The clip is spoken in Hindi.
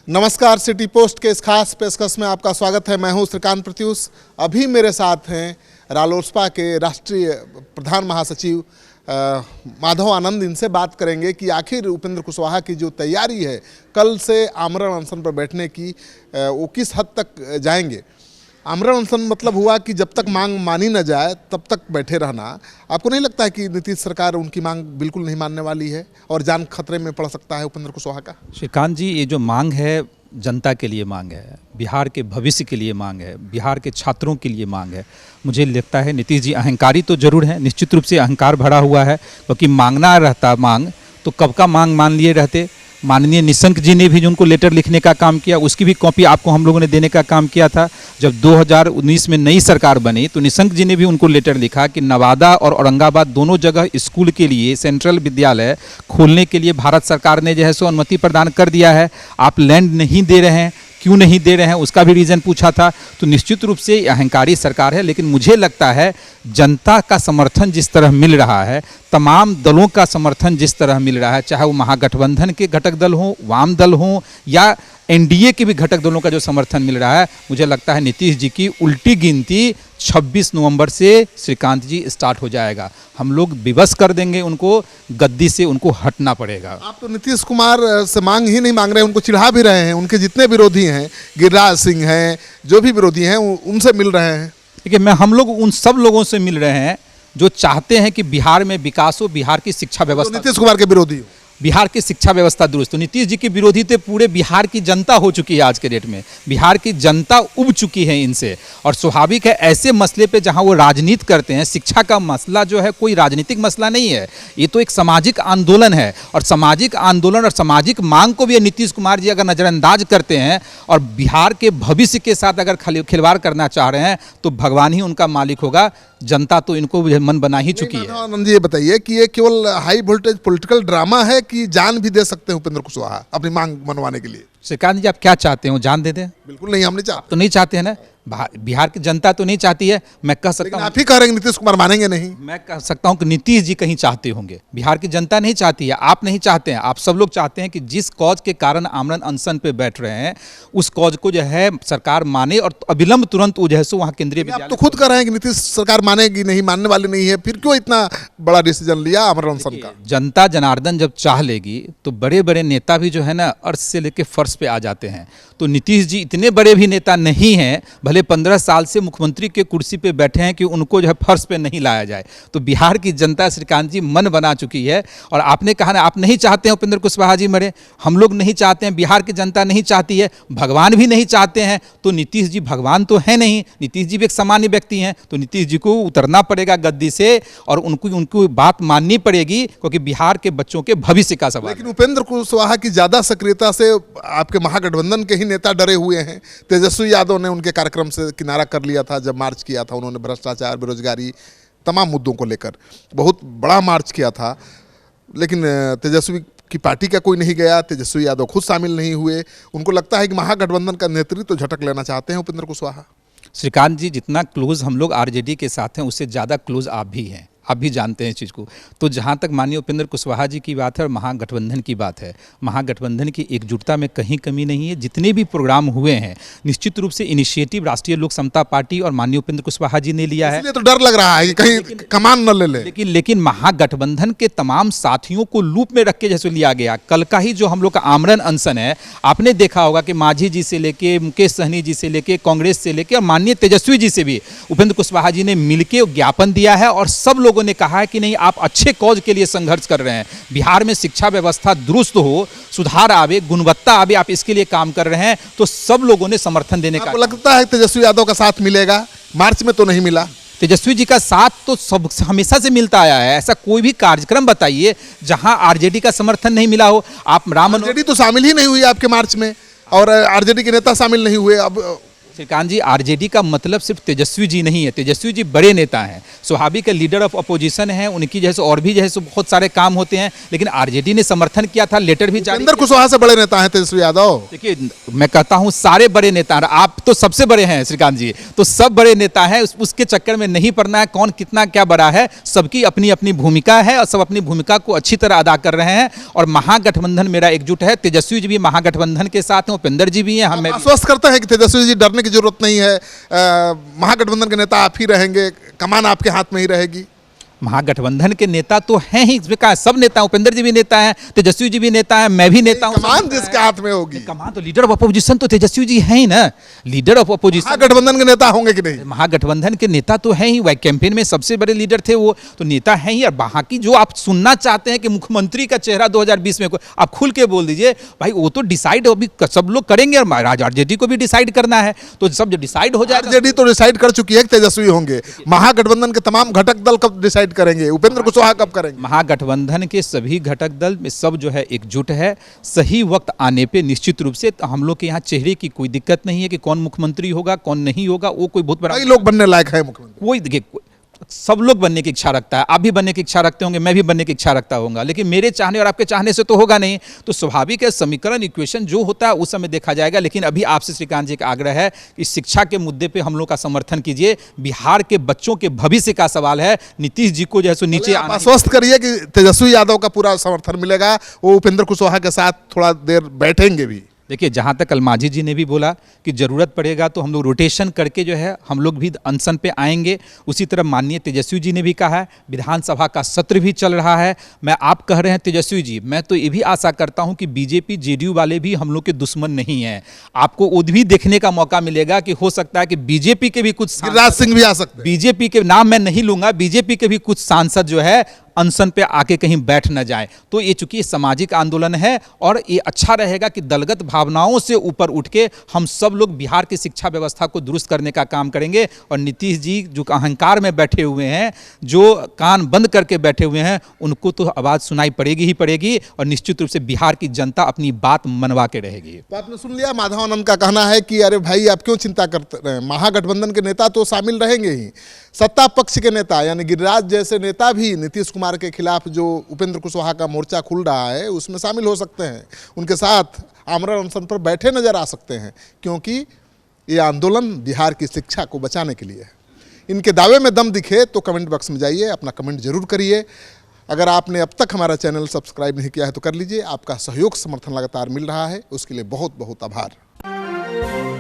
नमस्कार, सिटी पोस्ट के इस खास पेशकश में आपका स्वागत है। मैं हूं श्रीकांत प्रत्युष। अभी मेरे साथ हैं रालोसपा के राष्ट्रीय प्रधान महासचिव माधव आनंद। इनसे बात करेंगे कि आखिर उपेंद्र कुशवाहा की जो तैयारी है कल से आमरण अनशन पर बैठने की, वो किस हद तक जाएंगे। आमरण अनशन मतलब हुआ कि जब तक मांग मानी न जाए तब तक बैठे रहना। आपको नहीं लगता है कि नीतीश सरकार उनकी मांग बिल्कुल नहीं मानने वाली है और जान खतरे में पड़ सकता है उपेंद्र कुशवाहा का? श्रीकांत जी, ये जो मांग है जनता के लिए मांग है, बिहार के भविष्य के लिए मांग है, बिहार के छात्रों के लिए मांग है। मुझे लगता है नीतीश जी अहंकारी तो जरूर है, निश्चित रूप से अहंकार भरा हुआ है, क्योंकि मांगना रहता मांग तो कब का मांग मान लिए रहते। माननीय निशंक जी ने भी जो उनको लेटर लिखने का काम किया, उसकी भी कॉपी आपको हम लोगों ने देने का काम किया था। जब 2019 में नई सरकार बनी तो निशंक जी ने भी उनको लेटर लिखा कि नवादा और औरंगाबाद दोनों जगह स्कूल के लिए सेंट्रल विद्यालय खोलने के लिए भारत सरकार ने जो है सो अनुमति प्रदान कर दिया है। आप लैंड नहीं दे रहे हैं, क्यों नहीं दे रहे हैं, उसका भी रीज़न पूछा था। तो निश्चित रूप से अहंकारी सरकार है, लेकिन मुझे लगता है जनता का समर्थन जिस तरह मिल रहा है, तमाम दलों का समर्थन जिस तरह मिल रहा है, चाहे वो महागठबंधन के घटक दल हों, वाम दल हों या एनडीए के भी घटक दलों का जो समर्थन मिल रहा है, मुझे लगता है नीतीश जी की उल्टी गिनती 26 नवंबर से श्रीकांत जी स्टार्ट हो जाएगा। हम लोग विवश कर देंगे उनको, गद्दी से उनको हटना पड़ेगा। आप तो नीतीश कुमार से मांग ही नहीं मांग रहे हैं, उनको चिढ़ा भी रहे हैं। उनके जितने विरोधी हैं, गिरिराज सिंह हैं, जो भी विरोधी हैं उनसे मिल रहे हैं। देखिए, हम लोग उन सब लोगों से मिल रहे हैं जो चाहते हैं कि बिहार में विकास हो, बिहार की शिक्षा व्यवस्था। तो नीतीश कुमार के विरोधी हो, बिहार की शिक्षा व्यवस्था दुरुस्त। तो नीतीश जी की विरोधी तो पूरे बिहार की जनता हो चुकी है। आज के डेट में बिहार की जनता उब चुकी है इनसे, और स्वाभाविक है ऐसे मसले पे जहां वो राजनीति करते हैं। शिक्षा का मसला जो है कोई राजनीतिक मसला नहीं है, ये तो एक सामाजिक आंदोलन है, और सामाजिक आंदोलन और सामाजिक मांग को भी नीतीश कुमार जी अगर नज़रअंदाज करते हैं और बिहार के भविष्य के साथ अगर खिलवाड़ करना चाह रहे हैं तो भगवान ही उनका मालिक होगा। जनता तो इनको मन बना ही चुकी है। आनंद जी, ये बताइए कि ये केवल हाई वोल्टेज पॉलिटिकल ड्रामा है कि जान भी दे सकते हैं उपेंद्र कुशवाहा अपनी मांग मनवाने के लिए? श्रीकांत जी, आप क्या चाहते हो, जान दे दें? बिल्कुल नहीं, हमने चाहते तो नहीं चाहते हैं ना, बिहार की जनता तो नहीं चाहती है। मैं कह सकता हूँ, आप ही कह रहे हैं नीतीश कुमार मानेंगे नहीं। मैं कह सकता हूँ कि नीतीश जी कहीं चाहते होंगे, बिहार की जनता नहीं चाहती है, आप नहीं चाहते हैं। आप सब लोग चाहते हैं कि जिस कॉज के कारण आमरण अनशन पे बैठ रहे हैं उस कॉज को जो है सरकार माने और अविलंब तुरंत वो जो है सो वहाँ केंद्रीय विद्यालय। आप तो खुद कह रहे हैं कि नीतीश सरकार मानेगी नहीं, मानने वाली नहीं है, फिर क्यों इतना बड़ा डिसीजन लिया आमरण अनशन का? जनता जनार्दन जब चाह लेगी तो बड़े बड़े नेता भी जो है ना अर्श से लेके फर्श पे आ जाते हैं। तो नीतीश जी इतने बड़े भी नेता नहीं हैं, भले 15 साल से मुख्यमंत्री के कुर्सी पे बैठे हैं, कि उनको जो है फर्श पे नहीं लाया जाए। तो बिहार की जनता श्रीकांत जी मन बना चुकी है। और आपने कहा ना, आप नहीं चाहते हैं उपेंद्र कुशवाहा जी मरे, हम लोग नहीं चाहते हैं, बिहार की जनता नहीं चाहती है, भगवान भी नहीं चाहते हैं। तो नीतीश जी भगवान तो है नहीं, नीतीश जी भी एक सामान्य व्यक्ति हैं। तो नीतीश जी को उतरना पड़ेगा गद्दी से और उनको बात माननी पड़ेगी, क्योंकि बिहार के बच्चों के भविष्य का सवाल। लेकिन उपेंद्र कुशवाहा की ज्यादा सक्रियता से आपके महागठबंधन के ही नेता डरे हुए हैं। तेजस्वी यादव ने उनके कार्यक्रम से किनारा कर लिया था जब मार्च किया था उन्होंने, भ्रष्टाचार, बेरोजगारी, तमाम मुद्दों को लेकर बहुत बड़ा मार्च किया था। लेकिन तेजस्वी की पार्टी का कोई नहीं गया, तेजस्वी यादव खुद शामिल नहीं हुए। उनको लगता है कि महागठबंधन का नेतृत्व तो झटक लेना चाहते हैं उपेंद्र कुशवाहा। श्रीकांत जी, जितना क्लोज हम लोग आरजेडी के साथ हैं उससे ज़्यादा क्लोज आप भी हैं, आप भी जानते हैं इस चीज़ को। तो जहाँ तक माननीय उपेंद्र कुशवाहा जी की बात है और महागठबंधन की बात है, महागठबंधन की एकजुटता में कहीं कमी नहीं है। जितने भी प्रोग्राम हुए हैं निश्चित रूप से इनिशिएटिव राष्ट्रीय लोक समता पार्टी और माननीय उपेंद्र कुशवाहा जी ने लिया है। इसलिए तो डर लग रहा है कि कहीं कमान न ले ले। लेकिन महागठबंधन के तमाम साथियों को लूप में रख के जैसे लिया गया। कल का ही जो हम लोग का आमरण अनशन है, आपने देखा होगा कि मांझी जी से लेके, मुकेश सहनी जी से लेके, कांग्रेस से लेके और माननीय तेजस्वी जी से भी उपेंद्र कुशवाहा जी ने मिलकर ज्ञापन दिया है और सब लोगों ने कहा है कि नहीं, आप अच्छे कॉज के लिए संघर्ष कर रहे हैं। बिहार में शिक्षा व्यवस्था दुरुस्त हो, सुधार आवे, गुणवत्ता आवे, आप इसके लिए काम कर रहे हैं। तो सब लोगों ने समर्थन देने का। आपको लगता है तेजस्वी यादव का साथ मिलेगा? मार्च में तो नहीं मिला। तेजस्वी जी का साथ तो सब हमेशा से मिलता आया है। ऐसा कोई भी कार्यक्रम बताइए जहां आरजेडी का समर्थन नहीं मिला हो। आप आरजेडी तो शामिल ही नहीं हुई आपके मार्च में, और आरजेडी के नेता शामिल नहीं हुए। अब श्रीकांत जी, आरजेडी का मतलब सिर्फ तेजस्वी जी नहीं है। तेजस्वी जी बड़े नेता हैं, स्वाभाविक है, लीडर ऑफ अपोजिशन है, उनकी जैसे और भी जैसे बहुत सारे काम होते हैं, लेकिन आरजेडी ने समर्थन किया था, लेटर भी जारी। उपेंद्र कुशवाहा से बड़े नेता हैं तेजस्वी यादव। देखिए, मैं कहता हूं सारे बड़े नेता, आप तो सबसे बड़े हैं श्रीकांत जी, तो सब बड़े नेता हैं, उसके चक्कर में नहीं पड़ना है कौन कितना क्या बड़ा है। सबकी अपनी अपनी भूमिका है और सब अपनी भूमिका को अच्छी तरह अदा कर रहे हैं। और महागठबंधन मेरा एकजुट है, तेजस्वी जी भी महागठबंधन के साथ हैं, उपेंद्र जी भी हैं। हमें आश्वस्त करते हैं कि तेजस्वी जी डरने की जरूरत नहीं है, महागठबंधन के नेता आप ही रहेंगे, कमान आपके हाथ में ही रहेगी। महागठबंधन के नेता तो हैं ही, इसमें कहा सब नेता, उपेंद्र जी भी नेता हैं, तेजस्वी जी भी नेता हैं, मैं भी नेता हूं। कमान जिसके हाथ में होगी, कमान तो लीडर ऑफ अपोजिशन तो तेजस्वी जी हैं ही ना, लीडर ऑफ अपोजिशन। महागठबंधन के नेता होंगे कि नहीं? महागठबंधन के नेता तो हैं ही, वह कैंपेन में सबसे बड़े लीडर थे, वो तो नेता हैं ही। और वहाँ की जो आप सुनना चाहते हैं कि मुख्यमंत्री का चेहरा 2020 में, आप खुल के बोल दीजिए भाई, वो तो डिसाइड अभी सब लोग करेंगे और आरजेडी को भी डिसाइड करना है, तो सब जब डिसाइड हो जाएगा। आरजेडी तो डिसाइड कर चुकी है कि तेजस्वी होंगे, महागठबंधन के तमाम घटक दल कब डिसाइड करेंगे, उपेंद्र कुशवाहा कब करेंगे? महागठबंधन के सभी घटक दल में सब जो है एकजुट है, सही वक्त आने पे निश्चित रूप से हम लोग के यहाँ चेहरे की कोई दिक्कत नहीं है कि कौन मुख्यमंत्री होगा कौन नहीं होगा, वो कोई बहुत बड़ा, कई लोग बनने लायक है मुख्यमंत्री, कोई देखिए सब लोग बनने की इच्छा रखता है, आप भी बनने की इच्छा रखते होंगे, मैं भी बनने की इच्छा रखता होगा, लेकिन मेरे चाहने और आपके चाहने से तो होगा नहीं। तो स्वाभाविक है, समीकरण इक्वेशन जो होता है उस समय देखा जाएगा। लेकिन अभी आपसे श्रीकांत जी का आग्रह है कि शिक्षा के मुद्दे पे हम लोग का समर्थन कीजिए। बिहार के बच्चों के भविष्य का सवाल है, नीतीश जी को जो है सो नीचे आश्वस्त करिए कि तेजस्वी यादव का पूरा समर्थन मिलेगा, वो उपेंद्र कुशवाहा के साथ थोड़ा देर बैठेंगे भी। देखिए, जहाँ तक अलमाजी जी ने भी बोला कि ज़रूरत पड़ेगा तो हम लोग रोटेशन करके जो है हम लोग भी अनशन पे आएंगे, उसी तरह माननीय तेजस्वी जी ने भी कहा है, विधानसभा का सत्र भी चल रहा है। मैं आप कह रहे हैं तेजस्वी जी, मैं तो ये भी आशा करता हूं कि बीजेपी जेडीयू वाले भी हम लोग के दुश्मन नहीं हैं। आपको वो भी देखने का मौका मिलेगा कि हो सकता है कि बीजेपी के भी कुछ, गिरिराज सिंह भी आ सकते हैं, बीजेपी के नाम मैं नहीं लूंगा, बीजेपी के भी कुछ सांसद जो है अनशन पे आके कहीं बैठ न जाए। तो ये चूंकि सामाजिक आंदोलन है और ये अच्छा रहेगा कि दलगत भावनाओं से ऊपर उठ के हम सब लोग बिहार की शिक्षा व्यवस्था को दुरुस्त करने का काम करेंगे। और नीतीश जी जो अहंकार में बैठे हुए हैं, जो कान बंद करके बैठे हुए हैं, उनको तो आवाज़ सुनाई पड़ेगी ही पड़ेगी और निश्चित रूप से बिहार की जनता अपनी बात मनवा के रहेगी। तो आपने सुन लिया, माधव आनंद का कहना है कि अरे भाई आप क्यों चिंता करते रहे, महागठबंधन के नेता तो शामिल रहेंगे ही, सत्ता पक्ष के नेता यानी गिरिराज जैसे नेता भी नीतीश कुमार के खिलाफ जो उपेंद्र कुशवाहा का मोर्चा खुल रहा है उसमें शामिल हो सकते हैं, उनके साथ आमरण अनशन पर बैठे नजर आ सकते हैं, क्योंकि ये आंदोलन बिहार की शिक्षा को बचाने के लिए है। इनके दावे में दम दिखे तो कमेंट बॉक्स में जाइए, अपना कमेंट जरूर करिए। अगर आपने अब तक हमारा चैनल सब्सक्राइब नहीं किया है तो कर लीजिए। आपका सहयोग समर्थन लगातार मिल रहा है, उसके लिए बहुत बहुत आभार।